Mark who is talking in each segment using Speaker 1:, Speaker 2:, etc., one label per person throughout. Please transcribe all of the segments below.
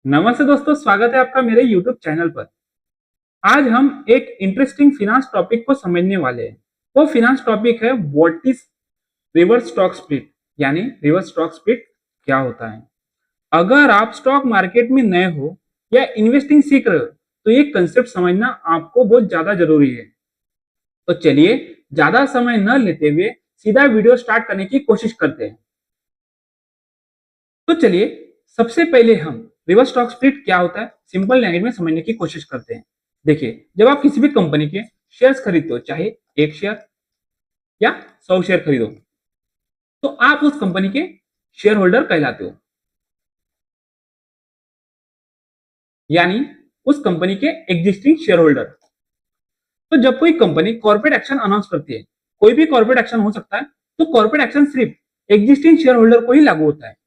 Speaker 1: नमस्ते दोस्तों, स्वागत है आपका मेरे YouTube चैनल पर। आज हम एक इंटरेस्टिंग फिनांस टॉपिक को समझने वाले हैं। वो फिनांस टॉपिक है what is reverse stock split, यानी रिवर्स स्टॉक स्प्लिट क्या होता है। अगर आप स्टॉक मार्केट में नए हो या इन्वेस्टिंग सीख रहे हो तो ये कंसेप्ट समझना आपको बहुत ज्यादा जरूरी है। तो चलिए ज्यादा समय न लेते हुए सीधा वीडियो स्टार्ट करने की कोशिश करते हैं। तो चलिए सबसे पहले हम रिवर्स स्टॉक स्प्लिट क्या होता है सिंपल लैंग्वेज में समझने की कोशिश करते हैं। देखिए, जब आप किसी भी कंपनी के शेयर्स खरीदते हो, चाहे एक शेयर या 100 शेयर खरीदो, तो आप उस कंपनी के शेयर होल्डर कहलाते हो, यानी उस कंपनी के एग्जिस्टिंग शेयर होल्डर। तो जब कोई कंपनी कॉर्पोरेट एक्शन अनाउंस करती है, कोई भी कॉर्पोरेट एक्शन हो सकता है, तो कॉर्पोरेट एक्शन सिर्फ एग्जिस्टिंग शेयर होल्डर को ही लागू होता है।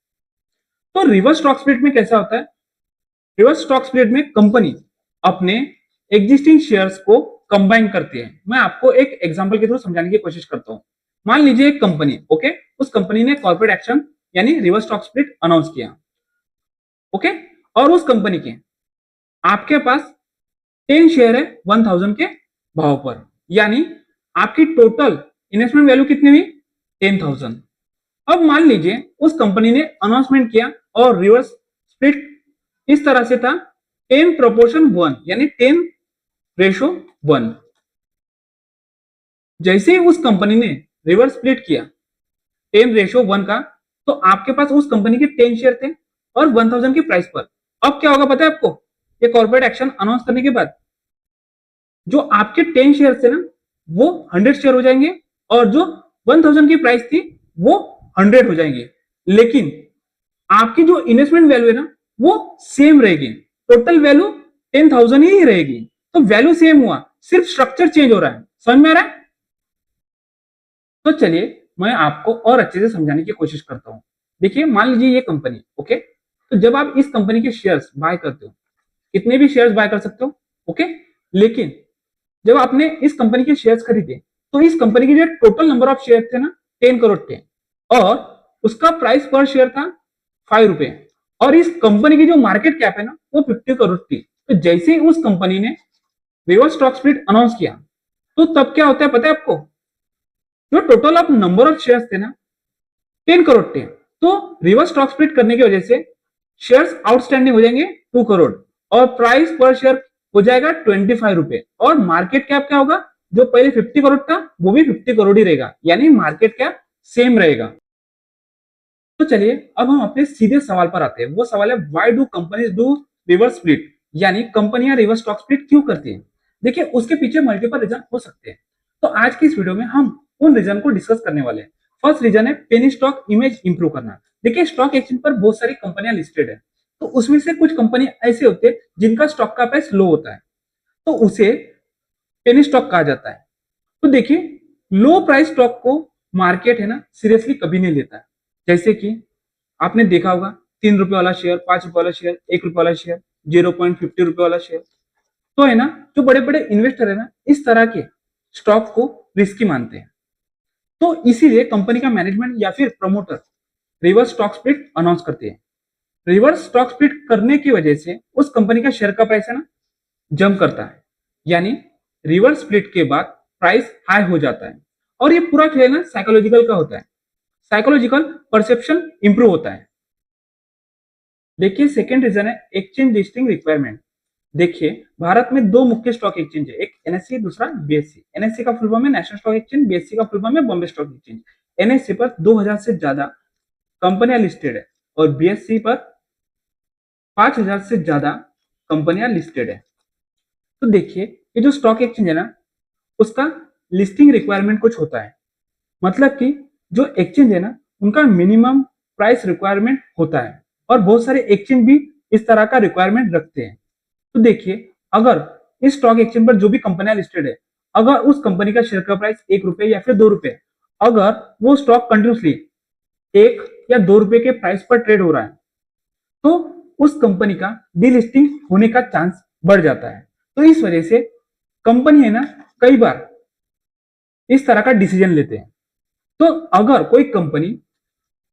Speaker 1: तो रिवर्स स्टॉक स्प्लिट में कैसा होता है? रिवर्स स्टॉक स्प्लिट में कंपनी अपने एग्जिस्टिंग शेयर्स को कंबाइन करती है। मैं आपको एक एग्जांपल के थ्रू समझाने की कोशिश करता हूं। मान लीजिए एक कंपनी, ओके, उस कंपनी ने कॉर्पोरेट एक्शन यानी रिवर्स स्टॉक स्प्लिट अनाउंस किया, ओके, और उस कंपनी के आपके पास 10 शेयर है 1000 के भाव पर, यानी आपकी टोटल इन्वेस्टमेंट वैल्यू कितनी हुई? 10,000। अब मान लीजिए उस कंपनी ने अनाउंसमेंट किया और रिवर्स स्प्लिट इस तरह से था 10:1, यानी 10:1। जैसे ही उस कंपनी ने रिवर्स स्प्लिट किया 10:1 का, तो आपके पास उस कंपनी के 10 शेयर थे और 1000 की प्राइस पर। अब क्या होगा पता है आपको? ये कॉर्पोरेट एक्शन अनाउंस करने के बाद जो आपके 10 शेयर थे ना, वो 100 शेयर हो जाएंगे, और जो 1000 की प्राइस थी वो 100 हो जाएंगे। लेकिन आपकी जो इन्वेस्टमेंट वैल्यू है ना, वो सेम रहेगी। टोटल वैल्यू 10,000 ही रहेगी। तो वैल्यू सेम हुआ, सिर्फ स्ट्रक्चर चेंज हो रहा है। समझ में आ रहा है? तो चलिए मैं आपको और अच्छे से समझाने की कोशिश करता हूं। देखिए, मान लीजिए ये कंपनी, ओके, तो जब आप इस कंपनी के शेयर्स बाय करते हो, कितने भी शेयर्स बाय कर सकते हो, ओके, लेकिन जब आपने इस कंपनी के शेयर्स खरीदे, तो इस कंपनी के जो टोटल नंबर ऑफ शेयर थे ना, 10 करोड़ थे, और उसका प्राइस पर शेयर था 5 रुपए, और इस कंपनी की जो मार्केट कैप है ना, वो 50 करोड़ थी। तो जैसे ही उस कंपनी ने रिवर्स स्टॉक स्प्लिट अनाउंस किया, तो तब क्या होता है पता है आपको? जो total of number of shares थे ना, 10 करोड़ थे। तो रिवर्स स्टॉक स्प्लिट करने की वजह से शेयर्स आउटस्टैंडिंग हो जाएंगे 2 करोड़, और प्राइस पर शेयर हो जाएगा 25 रुपए, और मार्केट कैप क्या होगा? जो पहले 50 करोड़ था वो भी 50 करोड़ ही रहेगा, यानी मार्केट कैप सेम रहेगा। तो चलिए अब हम अपने सीधे सवाल पर आते हैं। वो सवाल है, why do companies do reverse split, यानी कंपनियां रिवर्स स्टॉक स्प्लिट क्यों करती हैं? देखिए, उसके पीछे मल्टीपल रीजन हो सकते हैं। तो आज की इस वीडियो में हम उन रीजन को डिस्कस करने वाले हैं। फर्स्ट रीजन है पेनी स्टॉक इमेज इंप्रूव करना। देखिए, स्टॉक एक्सचेंज पर बहुत सारी कंपनियां लिस्टेड है, तो उसमें से कुछ कंपनी ऐसे होते हैं जिनका स्टॉक का प्राइस लो होता है, तो उसे पेनी स्टॉक कहा जाता है। तो देखिए, लो प्राइस स्टॉक को मार्केट है ना सीरियसली कभी नहीं लेता है। जैसे कि आपने देखा होगा, 3 रुपए वाला शेयर, 5 रुपए वाला शेयर, 1 रुपए वाला शेयर, 0.50 रुपए वाला शेयर। तो है ना, जो बड़े बड़े इन्वेस्टर है ना, इस तरह के स्टॉक को रिस्की मानते हैं। तो इसीलिए कंपनी का मैनेजमेंट या फिर promoter reverse stock split announce करते हैं। रिवर्स स्टॉक स्प्लिट करने की वजह से उस कंपनी का शेयर का प्राइस है ना जंप करता है, यानी रिवर्स स्प्लिट के बाद प्राइस हाई हो जाता है। और ये पूरा खेल ना साइकोलॉजिकल का होता है। साइकोलॉजिकल परसेप्शन इंप्रूव होता है। देखिए, सेकंड रीजन है एक्सचेंज लिस्टिंग रिक्वायरमेंट। देखिए, भारत में दो मुख्य स्टॉक एक्सचेंज है, एक एनएससी, दूसरा बीएससी। एनएससी का फुल फॉर्म है नेशनल स्टॉक एक्सचेंज, बीएससी का फुल फॉर्म है बॉम्बे स्टॉक एक्सचेंज। एनएससी पर 2000 से ज्यादा कंपनियां लिस्टेड है, और बीएससी पर 5000 से ज्यादा कंपनियां लिस्टेड है। तो देखिए, ये जो स्टॉक एक्सचेंज है ना, उसका लिस्टिंग रिक्वायरमेंट कुछ होता है। मतलब कि जो एक्सचेंज है ना, उनका मिनिमम प्राइस रिक्वायरमेंट होता है, और बहुत सारे एक्सचेंज भी इस तरह का रिक्वायरमेंट रखते हैं। तो देखिए, अगर इस स्टॉक एक्सचेंज पर जो भी कंपनियां लिस्टेड है, अगर उस कंपनी का शेयर का प्राइस 1 रुपए या फिर 2 रुपए, अगर वो स्टॉक कंटिन्यूसली 1 या 2 रुपए के प्राइस पर ट्रेड हो रहा है, तो उस कंपनी का डीलिस्टिंग होने का चांस बढ़ जाता है। तो इस वजह से कंपनी है ना, कई बार इस तरह का डिसीजन लेते हैं। तो अगर कोई company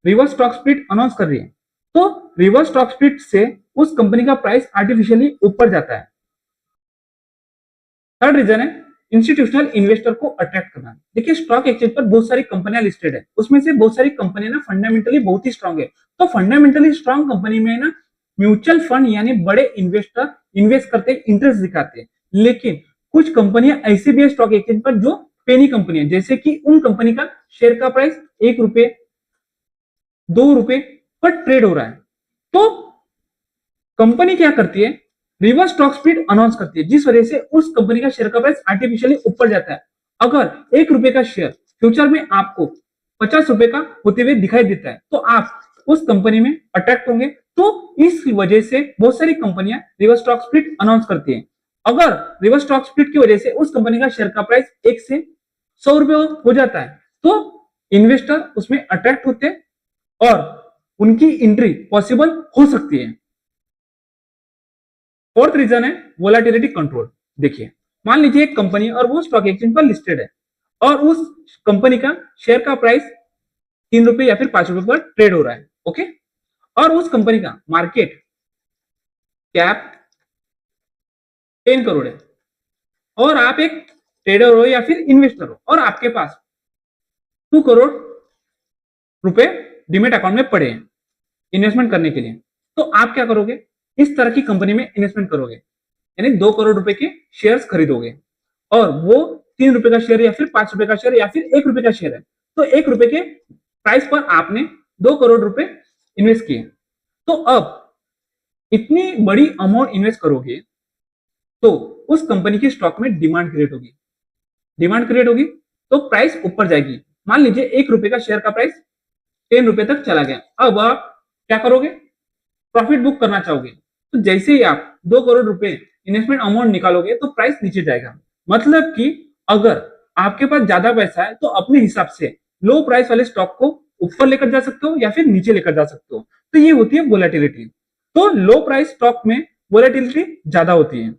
Speaker 1: reverse stock split announce कर रही है, तो रिवर्स स्टॉक स्प्लिट से उस कंपनी का प्राइस आर्टिफिशियली ऊपर जाता है। थर्ड रीजन है इंस्टीट्यूशनल इन्वेस्टर को अट्रैक्ट करना। देखिए स्टॉक एक्सचेंज पर बहुत सारी कंपनियां लिस्टेड है, उसमें से बहुत सारी कंपनियां ना फंडामेंटली बहुत ही स्ट्रांग है। तो फंडामेंटली स्ट्रांग कंपनी में ना म्यूचुअल फंड यानी बड़े इन्वेस्टर इन्वेस्ट करते हैं, इंटरेस्ट दिखाते हैं। लेकिन कुछ कंपनियां ऐसी भी है स्टॉक एक्सचेंज पर जो पेनी कंपनी है, जैसे कि उन कंपनी का शेयर का प्राइस 1 रुपए 2 रुपए पर ट्रेड हो रहा है। तो कंपनी क्या करती है, रिवर्स स्टॉक स्प्लिट अनाउंस करती है, जिस वजह से उस कंपनी का शेयर का प्राइस आर्टिफिशियली ऊपर जाता है। अगर 1 रुपए का शेयर फ्यूचर में आपको 50 रुपए का होते हुए दिखाई देता है तो आप उस कंपनी में अट्रैक्ट होंगे। तो इस वजह से बहुत सारी कंपनियां रिवर्स स्टॉक स्प्लिट अनाउंस करती हैं। अगर रिवर्स स्टॉक स्प्लिट की वजह से उस कंपनी का शेयर का प्राइस 1 से 100 रुपए हो जाता है तो इन्वेस्टर उसमें अट्रैक्ट होते हैं और उनकी एंट्री पॉसिबल हो सकती है। फोर्थ रीजन है वोलेटिलिटी कंट्रोल। देखिए मान लीजिए एक कंपनी और वो स्टॉक एक्सचेंज पर लिस्टेड है और उस कंपनी का शेयर का प्राइस 3 रुपए या फिर 5 रुपए पर ट्रेड हो रहा है, ओके। और उस कंपनी का मार्केट कैप 10 करोड़ है और आप एक ट्रेडर हो या फिर इन्वेस्टर हो और आपके पास 2 करोड़ रुपए डिमेट अकाउंट में पड़े हैं इन्वेस्टमेंट करने के लिए। तो आप क्या करोगे, इस तरह की कंपनी में इन्वेस्टमेंट करोगे, यानी 2 करोड़ रुपए के शेयर्स खरीदोगे और वो 3 रुपए का शेयर या फिर 5 रुपए का शेयर या फिर 1 रुपए का शेयर है। तो 1 रुपए के प्राइस पर आपने 2 करोड़ रुपए इन्वेस्ट किए। तो अब इतनी बड़ी अमाउंट इन्वेस्ट करोगे तो उस कंपनी के स्टॉक में डिमांड क्रिएट होगी। डिमांड क्रिएट होगी तो प्राइस ऊपर जाएगी। मान लीजिए 1 रुपए का शेयर का प्राइस 10 रुपए तक चला गया। अब आप क्या करोगे, प्रॉफिट बुक करना चाहोगे। तो जैसे ही आप 2 करोड़ रुपए इन्वेस्टमेंट अमाउंट निकालोगे तो प्राइस नीचे जाएगा। मतलब कि अगर आपके पास ज्यादा पैसा है तो अपने हिसाब से लो प्राइस वाले स्टॉक को ऊपर लेकर जा सकते हो या फिर नीचे लेकर जा सकते हो। तो ये होती है वोलेटिलिटी। तो लो प्राइस स्टॉक में वोलेटिलिटी ज्यादा होती है।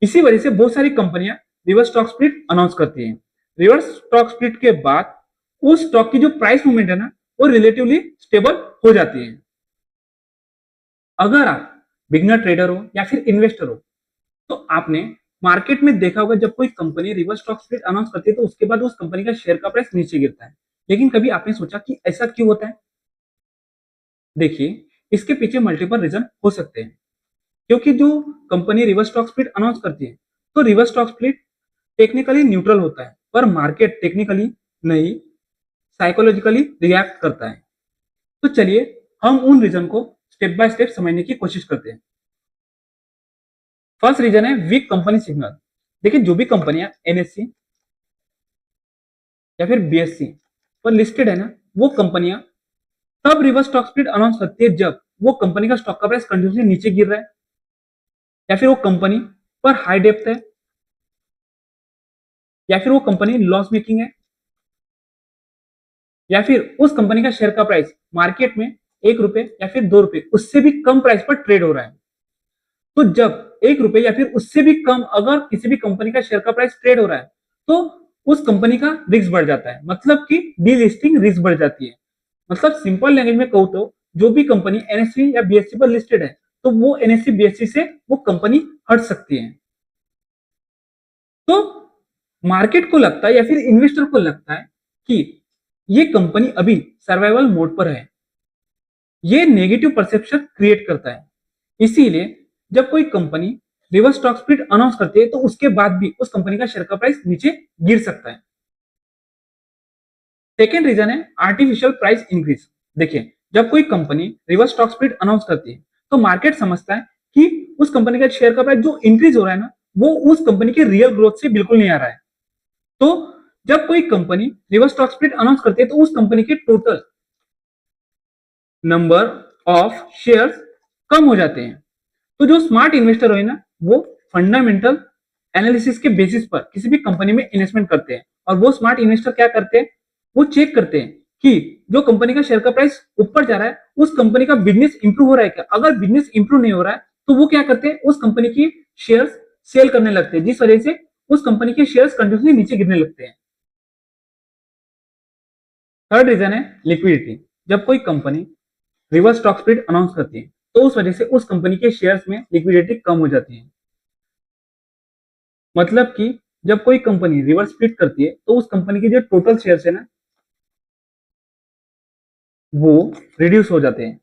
Speaker 1: इसी वजह से बहुत सारी कंपनियां रिवर्स स्टॉक स्प्लिट अनाउंस करती हैं। रिवर्स स्टॉक स्प्लिट के बाद उस स्टॉक की जो प्राइस मूवमेंट है ना वो रिलेटिवली स्टेबल हो जाती है। अगर आप बिगनर ट्रेडर हो या फिर इन्वेस्टर हो तो आपने मार्केट में देखा होगा जब कोई company reverse stock split announce करती है तो उसके बाद उस कंपनी का शेयर का प्राइस नीचे गिरता है। लेकिन कभी आपने सोचा कि ऐसा क्यों होता है? देखिए इसके पीछे मल्टीपल रीजन हो सकते हैं। क्योंकि जो company reverse stock split announce करती है तो reverse stock split technically neutral होता है पर मार्केट टेक्निकली नहीं साइकोलॉजिकली रिएक्ट करता है। तो चलिए हम उन रीजन को स्टेप बाय स्टेप समझने की कोशिश करते हैं। फर्स्ट रीजन है वीक कंपनी सिग्नल। देखिए जो भी कंपनियां एनएससी या फिर बीएससी पर लिस्टेड है ना वो कंपनियां तब रिवर्स स्टॉक स्प्लिट अनाउंस करती है जब वो कंपनी का स्टॉक का प्राइस कंटिन्यूसली नीचे गिर रहा है या फिर वो कंपनी पर हाई डेप्थ है या फिर वो कंपनी लॉस मेकिंग है या फिर उस कंपनी का शेयर का प्राइस मार्केट में 1 रुपए या फिर 2 रुपए उससे भी कम प्राइस पर ट्रेड हो रहा है। तो जब 1 रुपए या फिर उससे भी कम अगर किसी भी कंपनी का शेयर का प्राइस ट्रेड हो रहा है तो उस कंपनी का रिस्क बढ़ जाता है, मतलब कि डीलिस्टिंग रिस्क बढ़ जाती है। मतलब सिंपल लैंग्वेज में कहूँ तो जो भी कंपनी एनएससी या बीएससी पर लिस्टेड है तो वो एनएससी बीएससी से वो कंपनी हट सकती है। तो मार्केट को लगता है या फिर इन्वेस्टर को लगता है कि ये कंपनी अभी सर्वाइवल मोड पर है। ये नेगेटिव परसेप्शन क्रिएट करता है। इसीलिए जब कोई company reverse stock split announce करती है तो उसके बाद भी उस कंपनी का शेयर का प्राइस नीचे गिर सकता है। सेकेंड रीजन है आर्टिफिशियल प्राइस इंक्रीज। देखिए जब कोई company reverse stock split announce करती है तो मार्केट समझता है कि उस कंपनी का शेयर का प्राइस जो इंक्रीज हो रहा है ना वो उस कंपनी के रियल ग्रोथ से बिल्कुल नहीं आ रहा है। तो जब कोई company reverse stock split announce करती है तो उस कंपनी के टोटल नंबर ऑफ शेयर्स कम हो जाते हैं। तो जो स्मार्ट इन्वेस्टर है ना वो फंडामेंटल एनालिसिस के बेसिस पर किसी भी कंपनी में इन्वेस्टमेंट करते हैं और वो स्मार्ट इन्वेस्टर क्या करते हैं, वो चेक करते हैं कि जो कंपनी का शेयर का प्राइस ऊपर जा रहा है उस कंपनी का बिजनेस इंप्रूव हो रहा है क्या। अगर बिजनेस इंप्रूव नहीं हो रहा है तो वो क्या करते हैं, उस कंपनी की शेयर्स सेल करने लगते हैं, जिस वजह से उस कंपनी के शेयर्स कंटिन्यूसली नीचे गिरने लगते हैं। थर्ड रीजन है लिक्विडिटी। जब कोई company reverse stock split announce करती है तो उस वजह से उस कंपनी के शेयर्स में लिक्विडिटी कम हो जाती है। मतलब कि जब कोई कंपनी रिवर्स स्प्लिट करती है तो उस कंपनी के जो टोटल शेयर्स है ना वो रिड्यूस हो जाते हैं,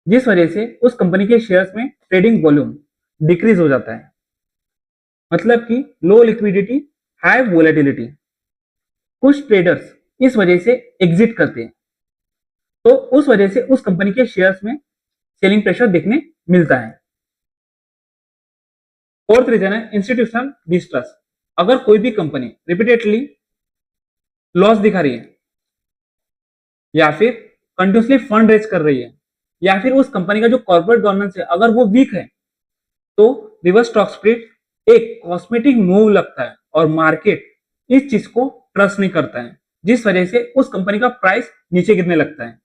Speaker 1: जिस वजह से उस कंपनी के शेयर्स में ट्रेडिंग वॉल्यूम डिक्रीज हो जाता है। मतलब कि लो लिक्विडिटी, हाई वोलेटिलिटी। कुछ ट्रेडर्स इस वजह से एग्जिट करते हैं तो उस वजह से उस कंपनी के शेयर्स में सेलिंग प्रेशर देखने मिलता है। फोर्थ रीजन है इंस्टीट्यूशनल डिस्ट्रस्ट। अगर कोई भी कंपनी रिपीटेडली लॉस दिखा रही है या फिर कंटिन्यूसली फंड रेज कर रही है या फिर उस कंपनी का जो कॉर्पोरेट गवर्नेंस है अगर वो वीक है तो रिवर्स स्टॉक स्प्लिट एक कॉस्मेटिक मूव लगता है और मार्केट इस चीज को ट्रस्ट नहीं करता है, जिस वजह से उस कंपनी का प्राइस नीचे गिरने लगता है।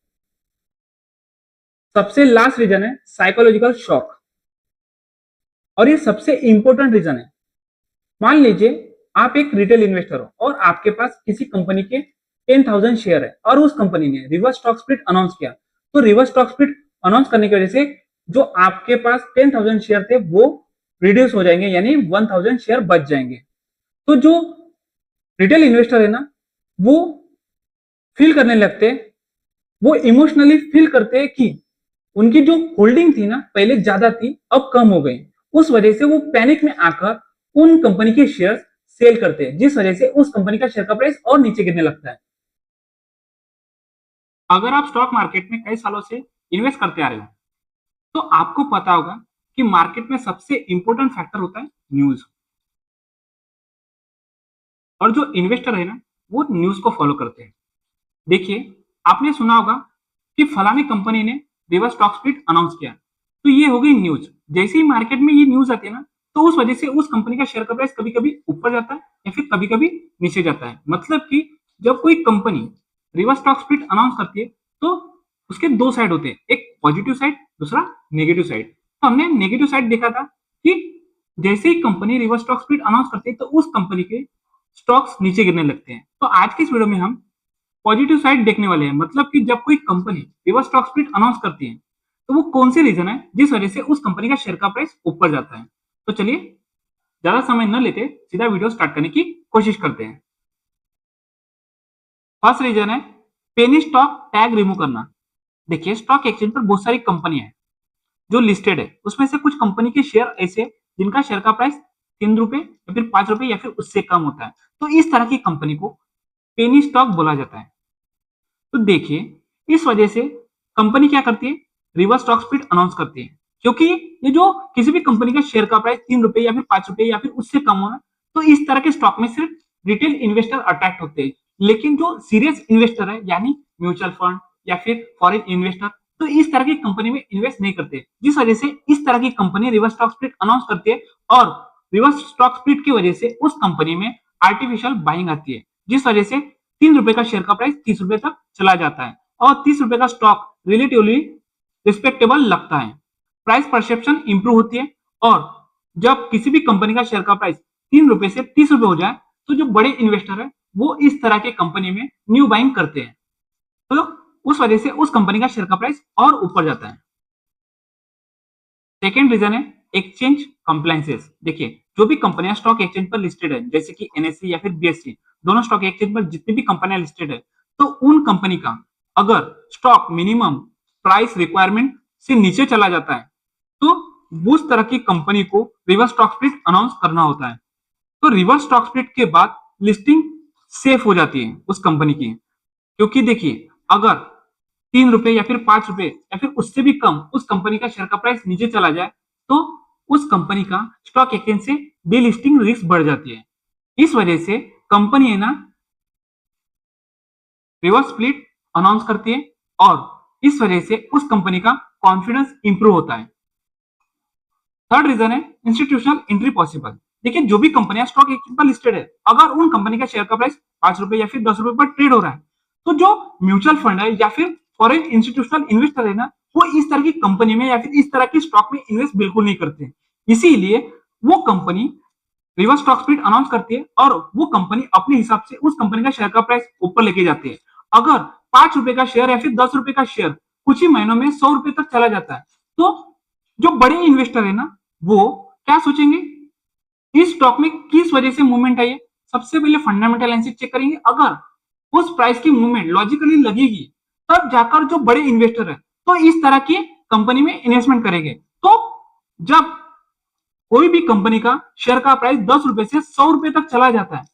Speaker 1: सबसे लास्ट रीजन है साइकोलॉजिकल शॉक, और ये सबसे इंपॉर्टेंट रीजन है। मान लीजिए आप एक रिटेल इन्वेस्टर हो और आपके पास किसी कंपनी के 10,000 शेयर है और उस कंपनी ने रिवर्स स्टॉक स्प्लिट अनाउंस किया, तो रिवर्स स्टॉक स्प्लिट अनाउंस करने की वजह से जो आपके पास 10,000 शेयर थे वो रिड्यूस हो जाएंगे, यानी 1,000 शेयर बच जाएंगे। तो जो रिटेल इन्वेस्टर है ना वो फील करने लगते, वो इमोशनली फील करते हैं कि उनकी जो होल्डिंग थी ना पहले ज्यादा थी अब कम हो गई। उस वजह से वो पैनिक में आकर उन कंपनी के शेयर सेल करते हैं, जिस वजह से उस कंपनी का शेयर का प्राइस और नीचे गिरने लगता है। अगर आप स्टॉक मार्केट में कई सालों से इन्वेस्ट करते आ रहे हो तो आपको पता होगा कि मार्केट में सबसे इंपॉर्टेंट फैक्टर होता है न्यूज, और जो इन्वेस्टर है ना वो न्यूज को फॉलो करते हैं। देखिए आपने सुना होगा कि फलानी कंपनी ने रिवर्स स्टॉक स्प्लिट अनाउंस किया, तो ये हो गई न्यूज। जैसे ही मार्केट में ये न्यूज आती है ना तो उस वजह से उस कंपनी का शेयर का प्राइस कभी कभी ऊपर जाता है या फिर कभी कभी नीचे जाता है। मतलब कि जब कोई company reverse stock split announce करती है तो उसके दो साइड होते हैं, एक पॉजिटिव साइड, दूसरा नेगेटिव साइड। तो हमने नेगेटिव साइड देखा था कि जैसे ही company reverse stock split announce करती है तो उस कंपनी के स्टॉक्स नीचे गिरने लगते हैं। तो आज के इस वीडियो में हम पॉजिटिव साइड देखने वाले हैं, मतलब कि जब कोई company reverse stock split announce करती है तो वो कौन से रीजन है जिस वजह से उस कंपनी का शेयर का प्राइस ऊपर जाता है। तो चलिए ज्यादा समय न लेते सीधा वीडियो स्टार्ट करने की कोशिश करते हैं। फर्स्ट रीजन है पेनी स्टॉक टैग रिमूव करना। देखिए स्टॉक एक्सचेंज पर बहुत सारी कंपनी है जो लिस्टेड है, उसमें से कुछ कंपनी के शेयर ऐसे जिनका शेयर का प्राइस 3 रुपए या फिर 5 रुपए या फिर उससे कम होता है, तो इस तरह की कंपनी को पेनी स्टॉक बोला जाता है। तो देखिए इस वजह से कंपनी क्या करती है, रिवर्स स्टॉक स्प्लिट अनाउंस करती है, क्योंकि ये जो किसी भी कंपनी का शेयर का प्राइस 3 रुपए या फिर 5 रुपए या फिर उससे कम होना, तो इस तरह के स्टॉक में सिर्फ रिटेल इन्वेस्टर अट्रैक्ट होते हैं। लेकिन जो सीरियस इन्वेस्टर है यानी म्यूचुअल फंड या फिर फॉरेन इन्वेस्टर, तो इस तरह की कंपनी में इन्वेस्ट नहीं करते, जिस वजह से इस तरह की company reverse stock split announce करती है और रिवर्स स्टॉक स्प्लिट की वजह से उस कंपनी में आर्टिफिशियल बाइंग आती है, जिस वजह से 3 रुपए का शेयर का प्राइस 30 रुपए तक चला जाता है और 30 रुपए का स्टॉक रिलेटिवली रिस्पेक्टेबल लगता है। प्राइस परसेप्शन इंप्रूव होती है और जब किसी भी कंपनी का शेयर का प्राइस 3 रुपए से 30 रुपए हो जाए तो जो बड़े इन्वेस्टर है वो इस तरह के कंपनी में न्यू बाइंग करते हैं, तो उस वजह से उस कंपनी का शेयर का प्राइस और ऊपर जाता है। सेकेंड रीजन है एक्सचेंज कंप्लायंसेस। देखिए जो भी कंपनियां स्टॉक एक्सचेंज पर लिस्टेड है जैसे कि एनएससी या फिर बीएससी, दोनों स्टॉक एक्सचेंज पर जितनी भी कंपनियां लिस्टेड है, तो उन कंपनी का अगर स्टॉक मिनिमम प्राइस रिक्वायरमेंट से नीचे चला जाता है तो उस तरह की कंपनी को रिवर्स स्टॉक स्प्लिट अनाउंस करना होता है। तो रिवर्स स्टॉक स्प्लिट के बाद लिस्टिंग सेफ हो जाती है उस कंपनी की, क्योंकि देखिए अगर 3 रुपए या फिर 5 रुपए या फिर उससे भी कम उस कंपनी का शेयर का प्राइस नीचे चला जाए तो उस कंपनी का स्टॉक एक्सचेंज से डीलिस्टिंग रिस्क बढ़ जाती है। इस वजह से कंपनी है ना रिवर्स स्प्लिट अनाउंस करती है और इस वजह से उस कंपनी का कॉन्फिडेंस इंप्रूव होता है। थर्ड रीजन है इंस्टीट्यूशनल एंट्री पॉसिबल। देखिए जो भी कंपनियां स्टॉक एक्सचेंज पर लिस्टेड है, अगर उन कंपनी का शेयर का प्राइस 5 रुपए या फिर 10 रुपए पर ट्रेड हो रहा है तो जो म्यूचुअल फंड है या फिर फॉरेन इंस्टीट्यूशनल इन्वेस्टर है ना वो इस तरह की कंपनी में या फिर इस तरह की स्टॉक में इन्वेस्ट बिल्कुल नहीं करते। इसीलिए वो company reverse stock split announce करती है और वो कंपनी अपने हिसाब से उस कंपनी का शेयर का प्राइस ऊपर लेके जाती है। अगर 5 रुपए का शेयर या फिर 10 रुपए का शेयर कुछ ही महीनों में 100 रुपए तक चला जाता है, तो जो बड़े इन्वेस्टर है ना, वो क्या सोचेंगे, इस स्टॉक में किस वजह से मूवमेंट आई है। सबसे पहले फंडामेंटल एनालिसिस चेक करेंगे, अगर उस प्राइस की मूवमेंट लॉजिकली लगेगी तब जाकर जो बड़े इन्वेस्टर है तो इस तरह की कंपनी में इन्वेस्टमेंट करेंगे। तो जब कोई भी कंपनी का शेयर का प्राइस 10 रुपए से 100 रुपए तक चला जाता है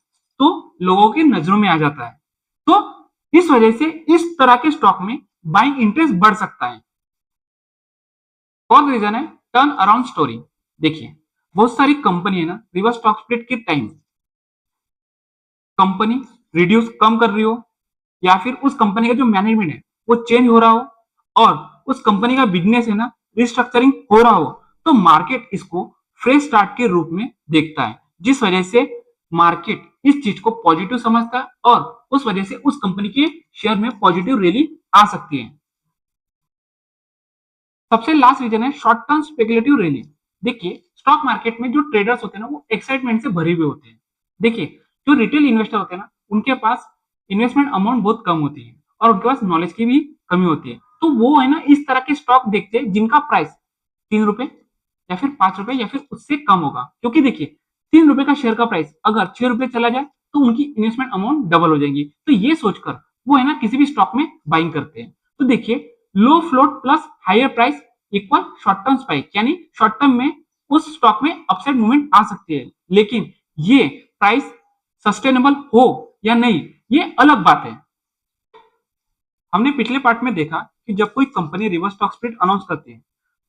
Speaker 1: तो लोगों की नजरों में आ जाता है, तो इस वजह से इस तरह के स्टॉक में बाइंग इंटरेस्ट बढ़ सकता है। और रीजन है टर्न अराउंड स्टोरी। देखिए बहुत सारी कंपनी है ना, रिवर्स स्टॉक स्प्लिट के टाइम कंपनी रिड्यूस कम कर रही हो, या फिर उस कंपनी का जो मैनेजमेंट है वो चेंज हो रहा हो, और उस कंपनी का बिजनेस है ना रिस्ट्रक्चरिंग हो रहा हो, तो मार्केट इसको फ्रेश स्टार्ट के रूप में देखता है, जिस वजह से मार्केट इस चीज को पॉजिटिव समझता है और उस वजह से उस कंपनी के शेयर में पॉजिटिव रैली आ सकती है। सबसे लास्ट रीजन है शॉर्ट टर्म स्पेकुलेटिव रैली। देखिए स्टॉक मार्केट में जो ट्रेडर्स होते हैं ना वो एक्साइटमेंट से भरे हुए होते हैं। देखिए जो रिटेल इन्वेस्टर होते हैं ना उनके पास इन्वेस्टमेंट अमाउंट बहुत कम होती है और उनके पास नॉलेज की भी कमी होती है, तो वो है ना इस तरह के स्टॉक देखते हैं जिनका प्राइस 3 रुपए या फिर 5 रुपए या फिर उससे कम होगा, क्योंकि देखिए 3 रुपए का शेयर का प्राइस अगर 6 रुपए चला जाए तो उनकी इन्वेस्टमेंट अमाउंट डबल हो जाएगी, तो ये सोचकर वो है ना किसी भी स्टॉक में बाइंग करते हैं। तो देखिए low float plus higher price equal short term spike, यानी शॉर्ट टर्म में उस स्टॉक में अपसाइड मूवमेंट आ सकती है, लेकिन ये प्राइस सस्टेनेबल हो या नहीं ये अलग बात है। हमने पिछले पार्ट में देखा कि जब कोई company reverse stock split announce करती है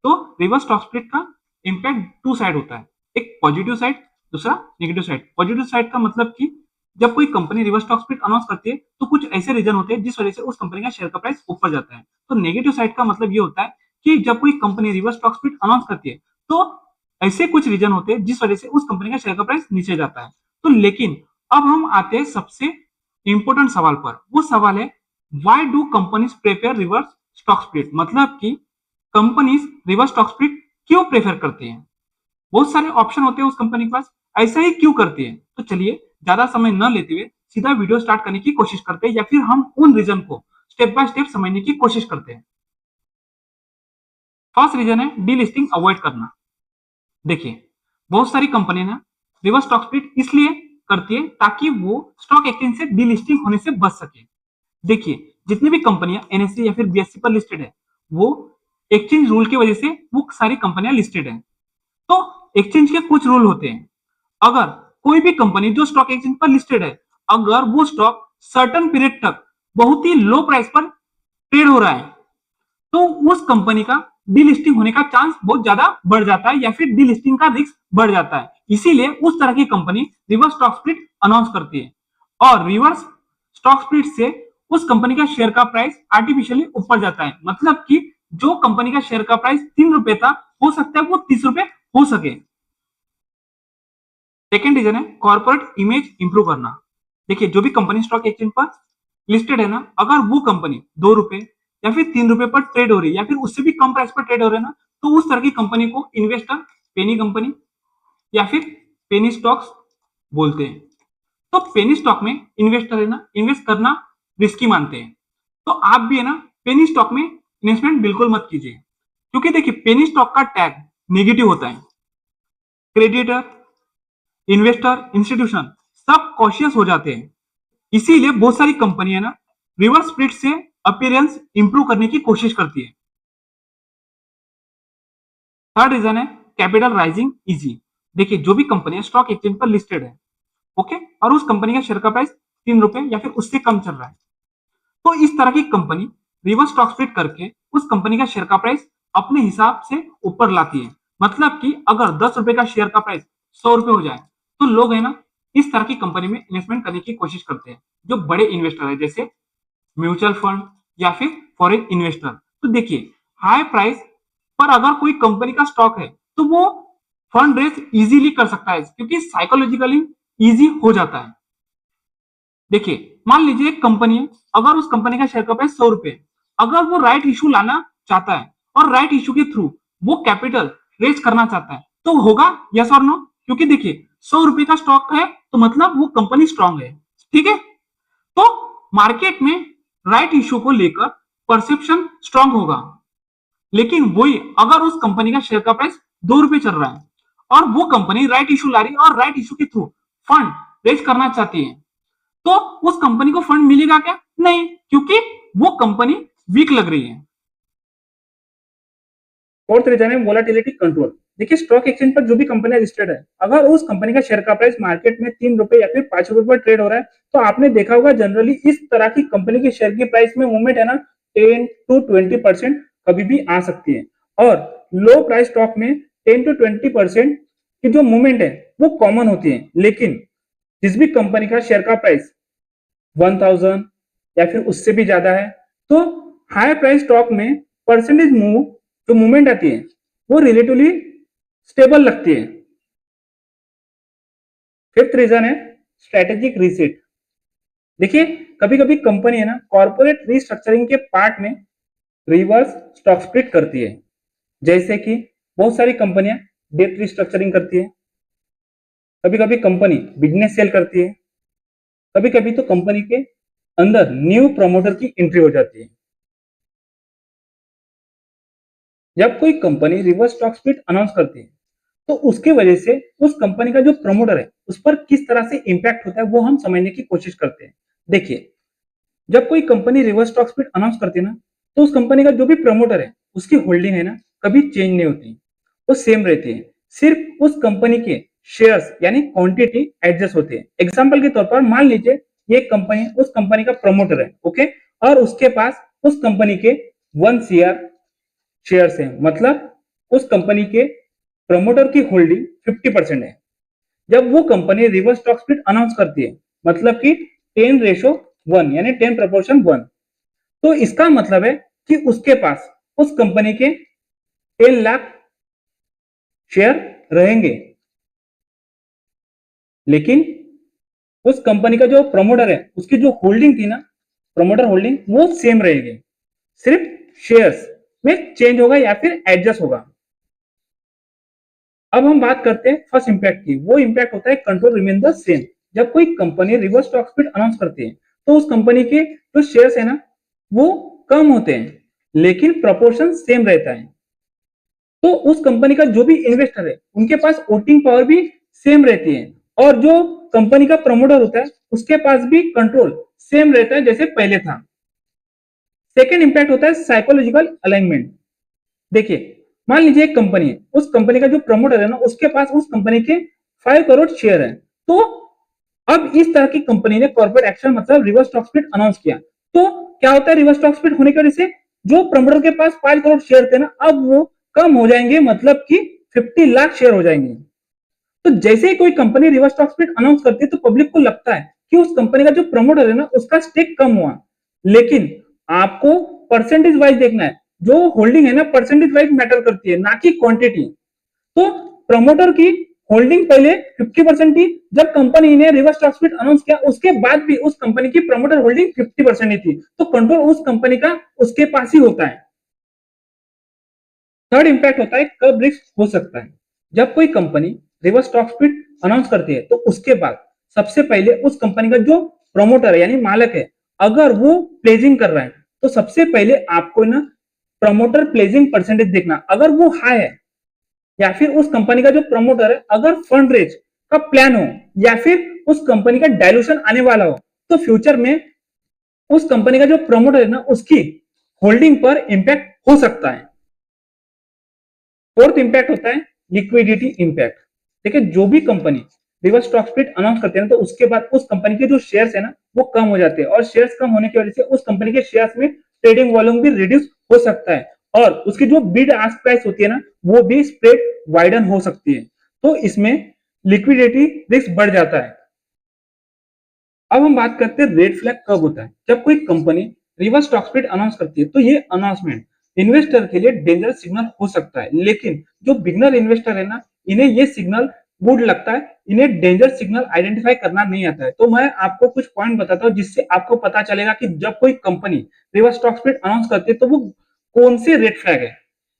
Speaker 1: तो रिवर्स स्टॉक स्प्लिट का इंपैक्ट टू साइड होता है, एक पॉजिटिव साइड दूसरा नेगेटिव साइड। पॉजिटिव साइड का मतलब कि जब कोई company reverse stock split announce करती है तो कुछ ऐसे रीजन होते हैं जिस वजह से उस कंपनी का शेयर का प्राइस ऊपर जाता है। तो नेगेटिव साइड का मतलब ये होता है कि जब कोई company reverse stock split announce करती है तो ऐसे कुछ रीजन होते हैं जिस वजह से उस कंपनी का शेयर का प्राइस नीचे जाता है। तो लेकिन अब हम आते हैं सबसे इंपॉर्टेंट सवाल पर, वो सवाल है why do companies prefer reverse stock split, मतलब कि कंपनीज रिवर्स स्टॉक स्प्लिट क्यों प्रेफर करती हैं। बहुत सारे ऑप्शन होते हैं उस कंपनी के पास, ऐसा ही क्यों करती है। तो चलिए ज्यादा समय न लेते हुए सीधा वीडियो स्टार्ट करने की कोशिश करते हैं, या फिर हम उन रीजन को स्टेप बाय स्टेप समझने की कोशिश करते हैं। फर्स्ट रीजन है डीलिस्टिंग अवॉइड करना। देखिए बहुत सारी कंपनी ना रिवर्स स्टॉक स्प्लिट इसलिए करती है ताकि वो स्टॉक एक्सचेंज से डीलिस्टिंग होने से बच सके। देखिए जितनी भी कंपनियां एनएससी या फिर बीएससी पर लिस्टेड है वो एक्सचेंज रूल की वजह से वो सारी कंपनियां लिस्टेड है। तो एक्सचेंज के कुछ रूल होते हैं, अगर कोई भी कंपनी जो स्टॉक एक्सचेंज पर लिस्टेड है अगर वो स्टॉक सर्टेन पीरियड तक बहुत ही लो प्राइस पर ट्रेड हो रहा है तो उस कंपनी का डीलिस्टिंग होने का चांस बहुत ज्यादा बढ़ जाता है या फिर डीलिस्टिंग का रिस्क बढ़ जाता है, इसीलिए उस तरह की company reverse stock split announce करती है। और रिवर्स स्टॉक स्प्लिट से उस कंपनी का शेयर का प्राइस आर्टिफिशियली ऊपर जाता है, मतलब कि जो कंपनी का शेयर का प्राइस 3 रुपए था हो सकता है वो 30 रुपए हो सके। सेकेंड रीजन है कॉर्पोरेट इमेज इंप्रूव करना। देखिए जो भी कंपनी स्टॉक एक्सचेंज पर लिस्टेड है ना, अगर वो कंपनी 2 रुपए या फिर 3 रुपए पर ट्रेड हो रही है या फिर उससे भी कम प्राइस पर ट्रेड हो रहे हैं ना, तो उस तरह की कंपनी को इन्वेस्टर पेनी कंपनी या फिर पेनी स्टॉक्स बोलते हैं। तो पेनी स्टॉक में इन्वेस्टर है ना इन्वेस्ट करना रिस्की मानते हैं, तो आप भी है ना पेनी स्टॉक में इन्वेस्टमेंट बिल्कुल मत कीजिए, क्योंकि देखिए पेनी स्टॉक का टैग नेगेटिव होता है। क्रेडिटर इन्वेस्टर इंस्टीट्यूशन सब कॉशियस हो जाते हैं, इसीलिए बहुत सारी कंपनियां ना रिवर्स स्प्लिट से अपीयरेंस इंप्रूव करने की कोशिश करती है। थर्ड रीजन है कैपिटल राइजिंग इजी। देखिए जो भी कंपनी स्टॉक एक्सचेंज पर लिस्टेड है ओके, और उस कंपनी का शेयर का प्राइस 3 रुपए या फिर उससे कम चल रहा है, तो इस तरह की कंपनी रिवर्स स्टॉक स्प्लिट करके उस कंपनी का शेयर का प्राइस अपने हिसाब से ऊपर लाती है। मतलब कि अगर 10 रुपए का शेयर का प्राइस 100 रुपए हो जाए तो लोग है ना इस तरह की कंपनी में इन्वेस्टमेंट करने की कोशिश करते हैं, जो बड़े इन्वेस्टर है जैसे म्यूचुअल फंड या फिर फॉरेन इन्वेस्टर। तो देखिए हाई प्राइस पर अगर कोई कंपनी का स्टॉक है तो वो फंड रेज इजीली कर सकता है, क्योंकि साइकोलॉजिकली इजी हो जाता है। देखिए मान लीजिए एक कंपनी है, अगर उस कंपनी का शेयर का प्राइस 100 रुपए, अगर वो राइट इशू लाना चाहता है और राइट इशू के थ्रू वो कैपिटल रेज करना चाहता है तो होगा यस और नो, क्योंकि देखिए 100 रुपए का स्टॉक है तो मतलब वो कंपनी स्ट्रांग है, ठीक है। तो मार्केट में राइट इशू को लेकर परसेप्शन स्ट्रांग होगा। लेकिन वही अगर उस कंपनी का शेयर का प्राइस 2 रुपए चल रहा है और वो कंपनी राइट इशू ला रही है और राइट इशू के थ्रू फंड रेज करना चाहती है, तो उस कंपनी को फंड मिलेगा क्या? नहीं, क्योंकि वो कंपनी वीक लग रही है। फोर्थ रीजन है वोलेटिलिटी कंट्रोल। देखिए, स्टॉक एक्सचेंज पर जो भी कंपनी रजिस्टर्ड है, अगर उस कंपनी का शेयर का प्राइस मार्केट में 3 रुपए या फिर 5 रुपए पर ट्रेड हो रहा है, तो आपने देखा होगा जनरली इस तरह की कंपनी के शेयर की प्राइस में मूवमेंट है ना 10 to 20% कभी भी आ सकती है। और लो प्राइस स्टॉक में 10 to 20% की जो मूवमेंट है वो कॉमन होती है। लेकिन जिस भी कंपनी का शेयर का प्राइस 1000 या फिर उससे भी ज्यादा है, तो हाई प्राइस स्टॉक में परसेंटेज मूव जो मूवमेंट आती है वो रिलेटिवली स्टेबल लगती है। फिफ्थ रीजन है स्ट्रेटेजिक रीसेट। देखिए, कभी कभी कंपनी है ना कॉर्पोरेट रीस्ट्रक्चरिंग के पार्ट में रिवर्स स्टॉक स्प्लिट करती है। जैसे कि बहुत सारी कंपनियां डेट रिस्ट्रक्चरिंग करती है, कभी कभी कंपनी बिजनेस सेल करती है, कभी कभी तो कंपनी के अंदर न्यू प्रमोटर की एंट्री हो जाती है। जब कोई company reverse stock split announce करती है, तो उसके वजह से उस कंपनी का जो प्रमोटर है उस पर किस तरह से इंपैक्ट होता है वो हम समझने की कोशिश करते हैं। देखिए, जब कोई company reverse stock split announce करती है ना, तो उस कंपनी का जो भी प्रमोटर है उसकी होल्डिंग है ना कभी चेंज नहीं होती, वो सेम रहती है। सिर्फ उस कंपनी के शेयर्स यानी क्वांटिटी एडजस्ट होती है। एग्जांपल के तौर पर मान लीजिए ये कंपनी उस कंपनी का प्रमोटर है, ओके, और उसके पास उस कंपनी के 1 शेयर्स है, मतलब उस कंपनी के प्रमोटर की होल्डिंग 50% है। जब वो company reverse stock split announce करती है, मतलब कि 10:1 यानी 10:1, तो इसका मतलब है कि उसके पास उस कंपनी के 10 लाख शेयर रहेंगे। लेकिन उस कंपनी का जो प्रमोटर है उसकी जो होल्डिंग थी ना, प्रमोटर होल्डिंग, वो सेम रहेगी, सिर्फ शेयर्स में चेंज होगा या फिर एडजस्ट होगा। अब हम बात करते हैं फर्स्ट इंपैक्ट की। वो इंपैक्ट होता है कंट्रोल रिमेन द सेम। जब कोई company reverse stock split announce करती है, तो उस कंपनी के जो शेयर्स है ना वो कम होते हैं, लेकिन प्रोपोर्शन सेम रहता है। तो उस कंपनी का जो भी इन्वेस्टर है उनके पास वोटिंग पावर भी सेम रहती है, और जो कंपनी का प्रमोटर होता है उसके पास भी कंट्रोल सेम रहता है जैसे पहले था। सेकेंड इंपैक्ट होता है साइकोलॉजिकल अलाइनमेंट। देखिए, मान लीजिए एक कंपनी है, उस कंपनी का जो प्रमोटर है ना उसके पास उस कंपनी के 5 करोड़ शेयर है। तो अब इस तरह की कंपनी ने कॉर्पोरेट एक्शन मतलब रिवर्स स्टॉक स्प्लिट अनाउंस किया, तो क्या होता है रिवर्स स्टॉक स्प्लिट होने की वजह से जो प्रमोटर के पास 5 करोड़ शेयर थे ना अब वो कम हो जाएंगे, मतलब कि 50 लाख शेयर हो जाएंगे। तो जैसे ही कोई company reverse stock split announce करती है तो पब्लिक को लगता है कि उस कंपनी का जो प्रमोटर है ना उसका स्टेक कम हुआ। लेकिन आपको परसेंटेज वाइज देखना है, जो होल्डिंग है ना परसेंटेज वाइज मैटर करती है, ना कि क्वांटिटी। तो प्रमोटर की होल्डिंग पहले 50% थी, जब कंपनी ने रिवर्स स्टॉक स्प्लिट अनाउंस किया उसके बाद भी उस कंपनी की प्रमोटर होल्डिंग 50% ही थी, तो कंट्रोल उस कंपनी का उसके पास ही होता है। थर्ड इंपैक्ट होता है कब रिस्क हो सकता है। जब कोई company reverse stock split announce करती है तो उसके बाद सबसे पहले उस कंपनी का जो प्रमोटर है यानी मालिक है, अगर वो प्लेजिंग कर रहा है तो सबसे पहले आपको ना प्रमोटर प्लेजिंग परसेंटेज देखना। अगर वो हाई है या फिर उस कंपनी का जो प्रमोटर है अगर फंड रेज का प्लान हो या फिर उस कंपनी का डायलूशन आने वाला हो, तो फ्यूचर में उस कंपनी का जो प्रमोटर है ना उसकी होल्डिंग पर इंपैक्ट हो सकता है। फोर्थ इंपैक्ट होता है लिक्विडिटी इंपैक्ट। देखिए, जो भी company reverse stock split announce करते हैं तो उसके बाद उस कंपनी के जो शेयर्स है ना वो कम हो जाते हैं, और शेयर्स कम होने की वजह से उस कंपनी के शेयर्स में ट्रेडिंग वॉल्यूम भी रिड्यूस हो सकता है, और उसकी जो बिड आस्क प्राइस होती है ना वो भी स्प्रेड वाइडन हो सकती है। तो इसमें लिक्विडिटी रिस्क बढ़ जाता है। अब हम बात करते हैं रेड फ्लैग कब होता है। जब कोई company reverse stock split announce करती है तो ये अनाउंसमेंट इन्वेस्टर के लिए डेंजरस सिग्नल हो सकता है, लेकिन जो बिगनर इन्वेस्टर है ना इन्हें ये सिग्नल गुड लगता है, इन्हें डेंजर सिग्नल आइडेंटिफाई करना नहीं आता है। तो मैं आपको कुछ पॉइंट बताता हूँ जिससे आपको पता चलेगा कि जब कोई company reverse stock split announce करती है तो वो कौन से रेड फ्लैग है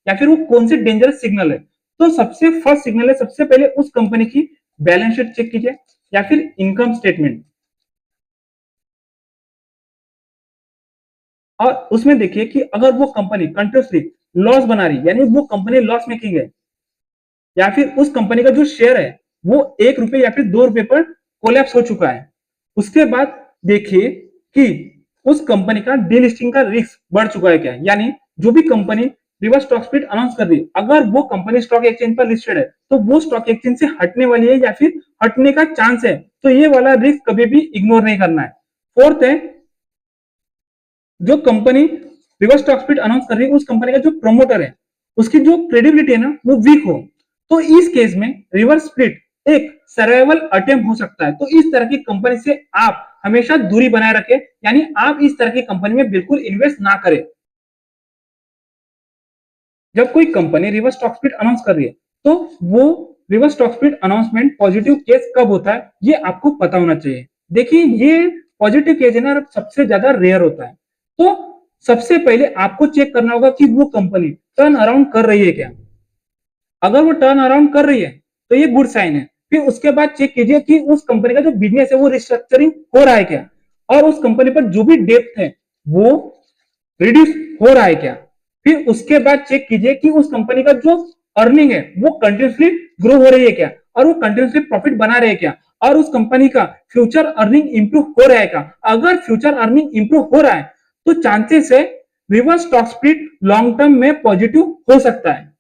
Speaker 1: या फिर वो कौन से डेंजरस सिग्नल है। तो सबसे फर्स्ट सिग्नल है, सबसे पहले उस कंपनी की बैलेंस शीट चेक कीजिए या फिर इनकम स्टेटमेंट। और उसमें देखिए कि अगर वो कंपनी कंटिन्यूसली लॉस बना रही, यानी वो कंपनी लॉस मेकिंग है, या फिर उस कंपनी का जो शेयर है वो 1 रुपए या फिर 2 रुपए पर कोलैप्स हो चुका है, उसके बाद देखिए कि उस कंपनी का डीलिस्टिंग का रिस्क बढ़ चुका है क्या, यानी जो भी company reverse stock split announce कर रही है, अगर वो कंपनी स्टॉक एक्सचेंज पर लिस्टेड है तो वो स्टॉक एक्सचेंज से हटने वाली है या फिर हटने का चांस है, तो ये वाला रिस्क कभी भी इग्नोर नहीं करना है। फोर्थ है, जो company reverse stock split announce कर रही है उस कंपनी का जो प्रमोटर है उसकी जो क्रेडिबिलिटी है ना वो वीक हो, तो इस केस में रिवर्स स्प्लिट एक सर्वाइवल अटेम्प्ट हो सकता है। तो इस तरह की कंपनी से आप हमेशा दूरी बनाए रखें, यानी आप इस तरह की कंपनी में बिल्कुल इन्वेस्ट ना करें। जब कोई company reverse stock split announce कर रही है तो वो reverse stock split announcement positive case कब होता है ये आपको पता होना चाहिए। देखिए ये पॉजिटिव केस है ना सबसे ज्यादा रेयर होता है, तो सबसे पहले आपको चेक करना होगा कि वो कंपनी टर्न अराउंड कर रही है क्या। अगर वो टर्न अराउंड कर रही है तो ये गुड साइन है। फिर उसके बाद चेक कीजिए कि उस कंपनी का जो बिजनेस है वो रिस्ट्रक्चरिंग हो रहा है क्या, और उस कंपनी पर जो भी डेप्थ है वो रिड्यूस हो रहा है क्या। फिर उसके बाद चेक कीजिए कि उस कंपनी का जो अर्निंग है वो कंटिन्यूसली ग्रो हो रही है क्या, और वो कंटिन्यूसली प्रॉफिट बना रहे हैं क्या, और उस कंपनी का फ्यूचर अर्निंग इंप्रूव हो रहा है क्या। अगर फ्यूचर अर्निंग इंप्रूव हो रहा है तो चांसेस है reverse stock split long term में पॉजिटिव हो सकता है।